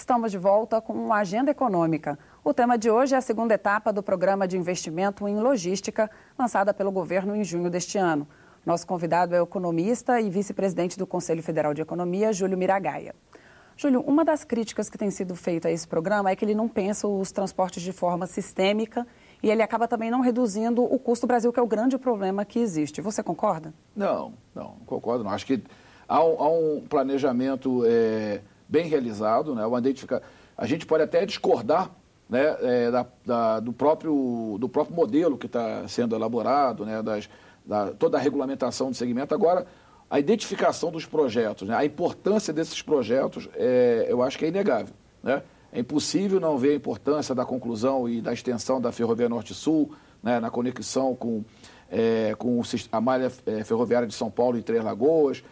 Estamos de volta com uma agenda econômica. O tema de hoje é a segunda etapa do Programa de Investimento em Logística, lançada pelo governo em junho deste ano. Nosso convidado é o economista e vice-presidente do Conselho Federal de Economia, Júlio Miragaia. Júlio, uma das críticas que tem sido feita a esse programa é que ele não pensa os transportes de forma sistêmica e ele acaba também não reduzindo o custo do Brasil, que é o grande problema que existe. Você concorda? Não concordo não. Acho que há um planejamento bem realizado, né? A gente pode até discordar, né, do próprio modelo que está sendo elaborado, né, toda a regulamentação do segmento. Agora, a identificação dos projetos, né, a importância desses projetos, eu acho que é inegável, né? É impossível não ver a importância da conclusão e da extensão da Ferrovia Norte-Sul, né, na conexão com a malha ferroviária de São Paulo e Três Lagoas,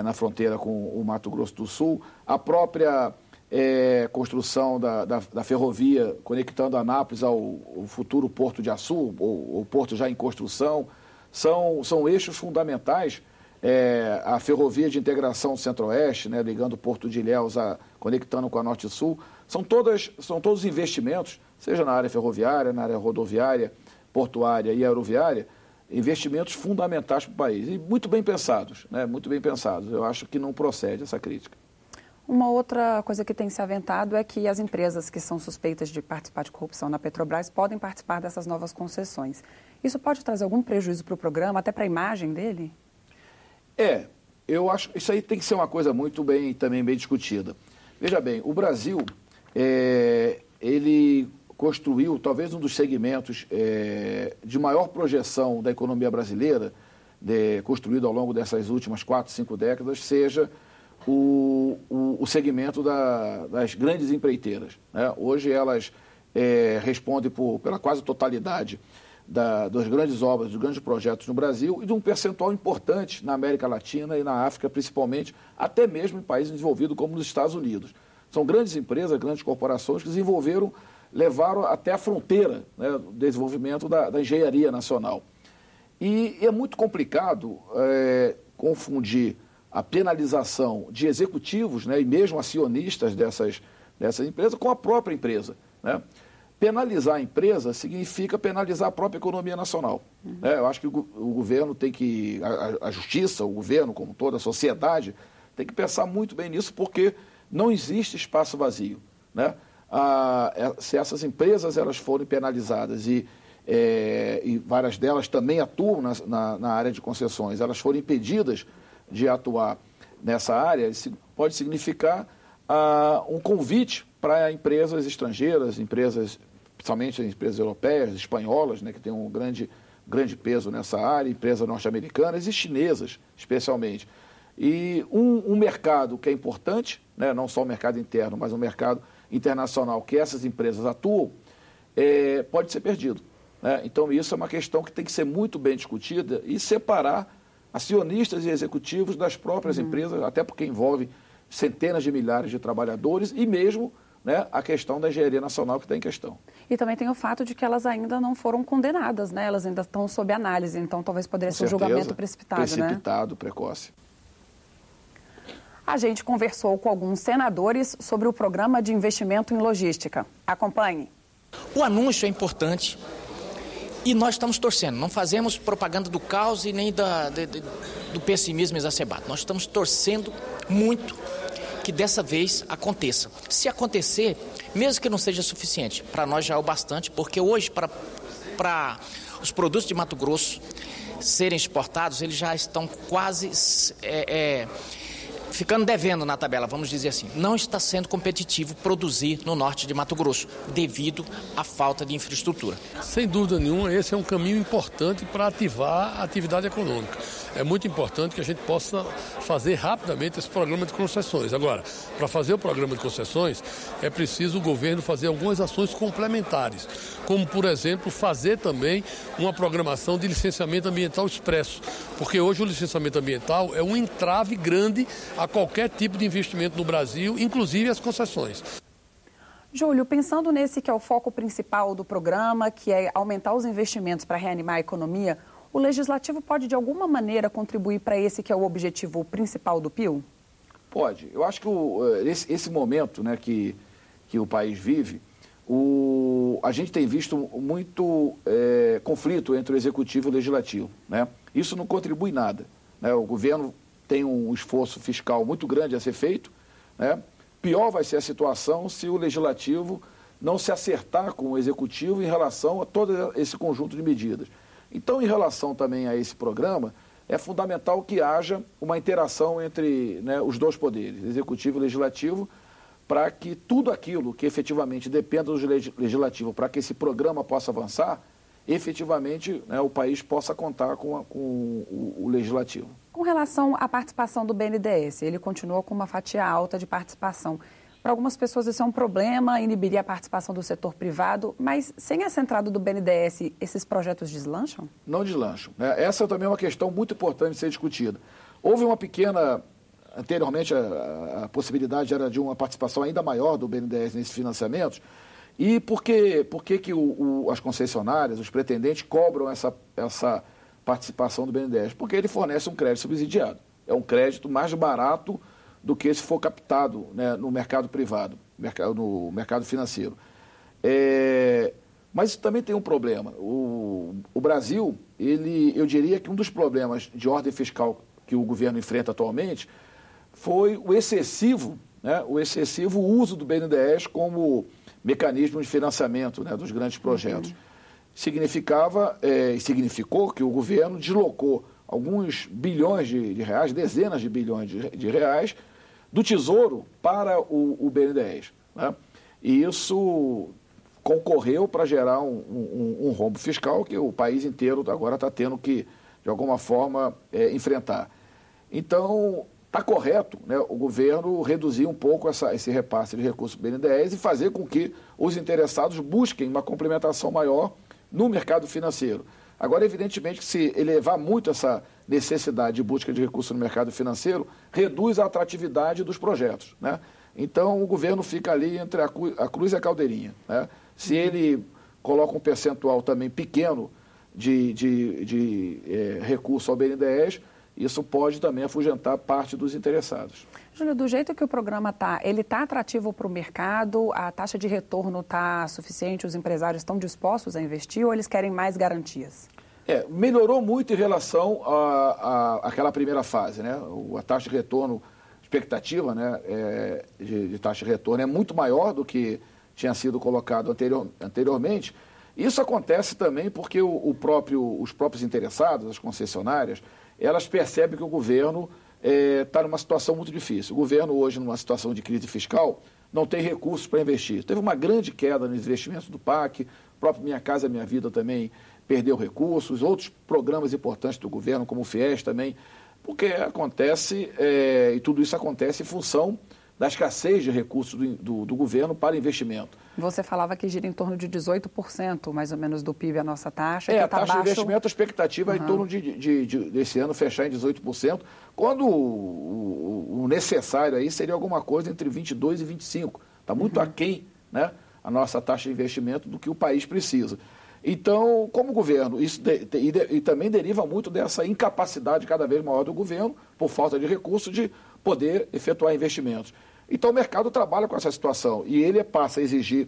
na fronteira com o Mato Grosso do Sul, a própria construção da ferrovia conectando Anápolis ao futuro Porto de Açu, o porto já em construção, são eixos fundamentais. A ferrovia de integração do Centro-Oeste, né, ligando o Porto de Ilhéus, conectando com a Norte-Sul, são todos investimentos, seja na área ferroviária, na área rodoviária, portuária e aeroviária, investimentos fundamentais para o país e muito bem pensados, né? Muito bem pensados. Eu acho que não procede essa crítica. Uma outra coisa que tem se aventado é que as empresas que são suspeitas de participar de corrupção na Petrobras podem participar dessas novas concessões. Isso pode trazer algum prejuízo para o programa, até para a imagem dele? Eu acho que isso aí tem que ser uma coisa também bem discutida. Veja bem, o Brasil, ele construiu talvez um dos segmentos de maior projeção da economia brasileira, construído ao longo dessas últimas 4, 5 décadas, seja o segmento das grandes empreiteiras, né? Hoje elas respondem pela quase totalidade das grandes obras, dos grandes projetos no Brasil e de um percentual importante na América Latina e na África, principalmente, até mesmo em países desenvolvidos como nos Estados Unidos. São grandes empresas, grandes corporações que levaram até a fronteira, né, do desenvolvimento da engenharia nacional. E é muito complicado confundir a penalização de executivos, né, e mesmo acionistas dessas empresas com a própria empresa, né? Penalizar a empresa significa penalizar a própria economia nacional. Né? Eu acho que o governo tem que, a justiça, o governo como toda a sociedade, tem que pensar muito bem nisso, porque não existe espaço vazio, né? Se essas empresas elas forem penalizadas e várias delas também atuam na área de concessões, elas forem impedidas de atuar nessa área, isso pode significar um convite para empresas estrangeiras, principalmente as empresas europeias, espanholas, né, que têm um grande peso nessa área, empresas norte-americanas e chinesas, especialmente. E um mercado que é importante, né, não só o mercado interno, mas o mercado internacional que essas empresas atuam, pode ser perdido, né? Então, isso é uma questão que tem que ser muito bem discutida e separar acionistas e executivos das próprias empresas, até porque envolve centenas de milhares de trabalhadores e mesmo, né, a questão da engenharia nacional que está em questão. E também tem o fato de que elas ainda não foram condenadas, né? Elas ainda estão sob análise, então talvez poderia ser um julgamento precipitado, precoce. A gente conversou com alguns senadores sobre o programa de investimento em logística. Acompanhe. O anúncio é importante e nós estamos torcendo. Não fazemos propaganda do caos e nem do pessimismo exacerbado. Nós estamos torcendo muito que dessa vez aconteça. Se acontecer, mesmo que não seja suficiente, para nós já é o bastante, porque hoje, para os produtos de Mato Grosso serem exportados, eles já estão quase ficando devendo na tabela, vamos dizer assim. Não está sendo competitivo produzir no norte de Mato Grosso, devido à falta de infraestrutura. Sem dúvida nenhuma, esse é um caminho importante para ativar a atividade econômica. É muito importante que a gente possa fazer rapidamente esse programa de concessões. Agora, para fazer o programa de concessões, é preciso o governo fazer algumas ações complementares, como, por exemplo, fazer também uma programação de licenciamento ambiental expresso, porque hoje o licenciamento ambiental é um entrave grande a qualquer tipo de investimento no Brasil, inclusive as concessões. Júlio, pensando nesse que é o foco principal do programa, que é aumentar os investimentos para reanimar a economia, o Legislativo pode, de alguma maneira, contribuir para esse que é o objetivo principal do PIL? Pode. Eu acho que esse momento, né, que o país vive, a gente tem visto muito conflito entre o executivo e o legislativo, né? Isso não contribui nada, né? O governo tem um esforço fiscal muito grande a ser feito, né? Pior vai ser a situação se o legislativo não se acertar com o executivo em relação a todo esse conjunto de medidas. Então, em relação também a esse programa, é fundamental que haja uma interação entre, né, os dois poderes, executivo e legislativo, para que tudo aquilo que efetivamente dependa do legislativo, para que esse programa possa avançar, efetivamente, né, o país possa contar com o legislativo. Com relação à participação do BNDES, ele continua com uma fatia alta de participação. Para algumas pessoas isso é um problema, inibiria a participação do setor privado, mas sem essa entrada do BNDES, esses projetos deslancham? Não deslancham, né? Essa também é uma questão muito importante de ser discutida. Houve uma pequena... Anteriormente, a possibilidade era de uma participação ainda maior do BNDES nesses financiamentos. E por que as concessionárias, os pretendentes, cobram essa participação do BNDES? Porque ele fornece um crédito subsidiado. É um crédito mais barato do que se for captado, né, no mercado privado, no mercado financeiro. Mas também tem um problema. O Brasil, eu diria que um dos problemas de ordem fiscal que o governo enfrenta atualmente foi o excessivo uso do BNDES como mecanismo de financiamento, né, dos grandes projetos. Significou que o governo deslocou alguns bilhões de reais, dezenas de bilhões de reais, do Tesouro para o BNDES, né? E isso concorreu para gerar um rombo fiscal que o país inteiro agora está tendo que, de alguma forma, enfrentar. Então, está correto, né, o governo reduzir um pouco esse repasse de recursos do BNDES e fazer com que os interessados busquem uma complementação maior no mercado financeiro. Agora, evidentemente, que se elevar muito essa necessidade de busca de recursos no mercado financeiro, reduz a atratividade dos projetos, né? Então, o governo fica ali entre a cruz e a caldeirinha, né? Se ele coloca um percentual também pequeno de recurso ao BNDES, isso pode também afugentar parte dos interessados. Júlio, do jeito que o programa está, ele está atrativo para o mercado? A taxa de retorno está suficiente? Os empresários estão dispostos a investir ou eles querem mais garantias? Melhorou muito em relação àquela primeira fase, né? A taxa de retorno, expectativa, né, de taxa de retorno é muito maior do que tinha sido colocado anteriormente. Isso acontece também porque os próprios interessados, as concessionárias, elas percebem que o governo está numa situação muito difícil. O governo hoje, numa situação de crise fiscal, não tem recursos para investir. Teve uma grande queda nos investimentos do PAC, o próprio Minha Casa Minha Vida também perdeu recursos, outros programas importantes do governo, como o FIES também, porque acontece, e tudo isso acontece em função da escassez de recursos do governo para investimento. Você falava que gira em torno de 18%, mais ou menos, do PIB a nossa taxa. A taxa de investimento, a expectativa é em torno desse ano fechar em 18%, quando o necessário aí seria alguma coisa entre 22% e 25%. Está muito aquém, né, a nossa taxa de investimento do que o país precisa. Então, como governo, isso e também deriva muito dessa incapacidade cada vez maior do governo, por falta de recursos, de poder efetuar investimentos. Então, o mercado trabalha com essa situação e ele passa a exigir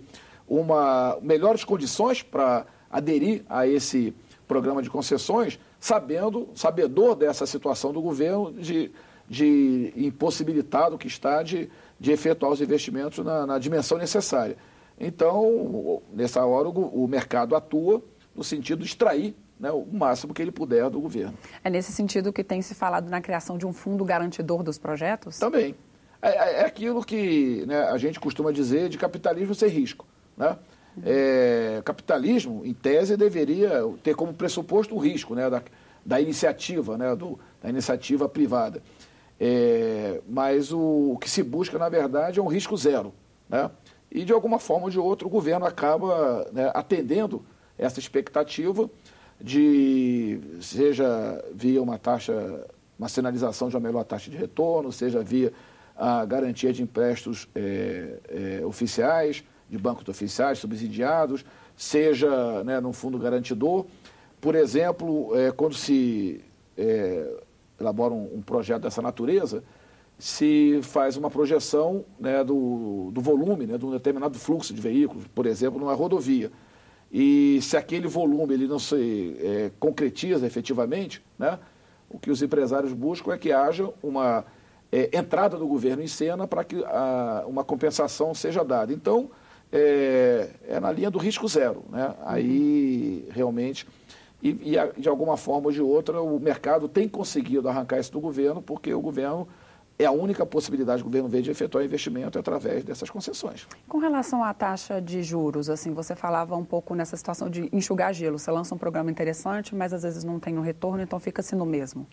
melhores condições para aderir a esse programa de concessões, sabedor dessa situação do governo de impossibilitado que está de efetuar os investimentos na dimensão necessária. Então, nessa hora, o mercado atua no sentido de extrair, né, o máximo que ele puder do governo. É nesse sentido que tem se falado na criação de um fundo garantidor dos projetos? Também. É aquilo que, né, a gente costuma dizer de capitalismo sem risco, né? Capitalismo, em tese, deveria ter como pressuposto o risco, né, da iniciativa, né, da iniciativa privada. Mas o que se busca, na verdade, é um risco zero, né? E, de alguma forma ou de outra, o governo acaba, né, atendendo essa expectativa seja via uma sinalização de uma melhor taxa de retorno, seja via a garantia de empréstimos oficiais, de bancos oficiais subsidiados, seja, né, num fundo garantidor. Por exemplo, quando se elabora um projeto dessa natureza, se faz uma projeção, né, do volume, né, de um determinado fluxo de veículos, por exemplo, numa rodovia. E se aquele volume ele não se concretiza efetivamente, né, o que os empresários buscam é que haja uma entrada do governo em cena para que uma compensação seja dada. Então, é na linha do risco zero, né? Aí, realmente, e de alguma forma ou de outra, o mercado tem conseguido arrancar isso do governo, porque o governo é a única possibilidade que o governo vê de efetuar investimento através dessas concessões. Com relação à taxa de juros, assim, você falava um pouco nessa situação de enxugar gelo. Você lança um programa interessante, mas às vezes não tem um retorno, então fica-se no mesmo.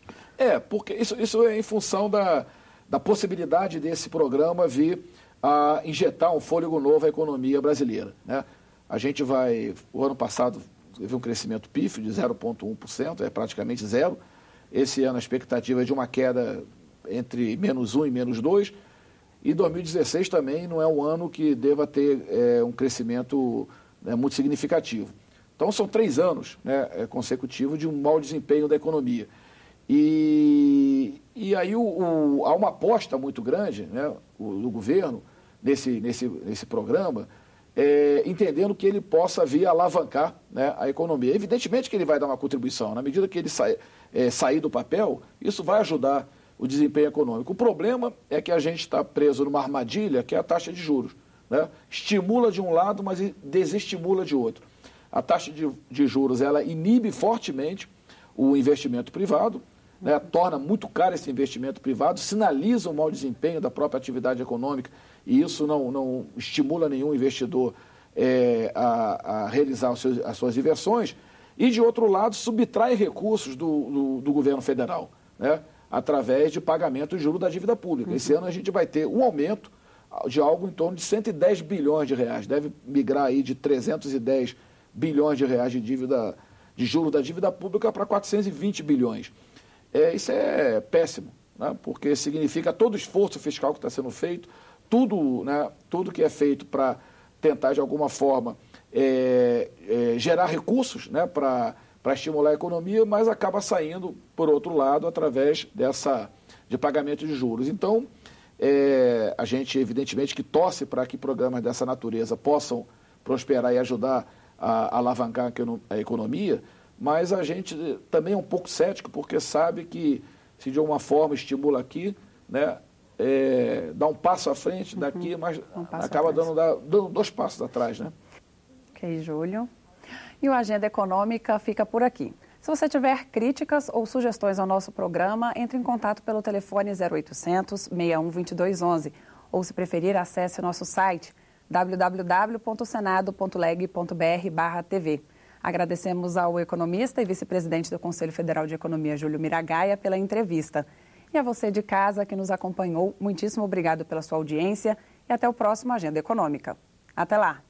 Porque isso é em função da possibilidade desse programa vir a injetar um fôlego novo à economia brasileira, né? A gente o ano passado teve um crescimento pífio de 0,1%, é praticamente zero. Esse ano a expectativa é de uma queda entre -1 e -2, e 2016 também não é um ano que deva ter um crescimento, né, muito significativo. Então são 3 anos, né, consecutivos de um mau desempenho da economia. E aí há uma aposta muito grande, né, do governo nesse programa, entendendo que ele possa vir alavancar, né, a economia. Evidentemente que ele vai dar uma contribuição. Na medida que ele sair do papel, isso vai ajudar o desempenho econômico. O problema é que a gente está preso numa armadilha, que é a taxa de juros, né? Estimula de um lado, mas desestimula de outro. A taxa de juros, ela inibe fortemente o investimento privado, né? Torna muito caro esse investimento privado, sinaliza o mau desempenho da própria atividade econômica, e isso não estimula nenhum investidor a realizar as suas inversões. E, de outro lado, subtrai recursos do governo federal, né, através de pagamento de juros da dívida pública. Esse ano a gente vai ter um aumento de algo em torno de 110 bilhões de reais. Deve migrar aí de 310 bilhões de reais de juros da dívida pública para 420 bilhões. Isso é péssimo, né, porque significa todo o esforço fiscal que está sendo feito, tudo que é feito para tentar, de alguma forma, gerar recursos, né, para estimular a economia, mas acaba saindo, por outro lado, através de pagamento de juros. Então, a gente, evidentemente, que torce para que programas dessa natureza possam prosperar e ajudar a alavancar a economia, mas a gente também é um pouco cético, porque sabe que, se de alguma forma estimula aqui, né, dá um passo à frente daqui, mas acaba dando 2 passos atrás, né? Ok, Júlio. E o Agenda Econômica fica por aqui. Se você tiver críticas ou sugestões ao nosso programa, entre em contato pelo telefone 0800 61 2211 ou, se preferir, acesse nosso site www.senado.leg.br/TV. Agradecemos ao economista e vice-presidente do Conselho Federal de Economia, Júlio Miragaia, pela entrevista. E a você de casa que nos acompanhou, muitíssimo obrigado pela sua audiência e até o próximo Agenda Econômica. Até lá!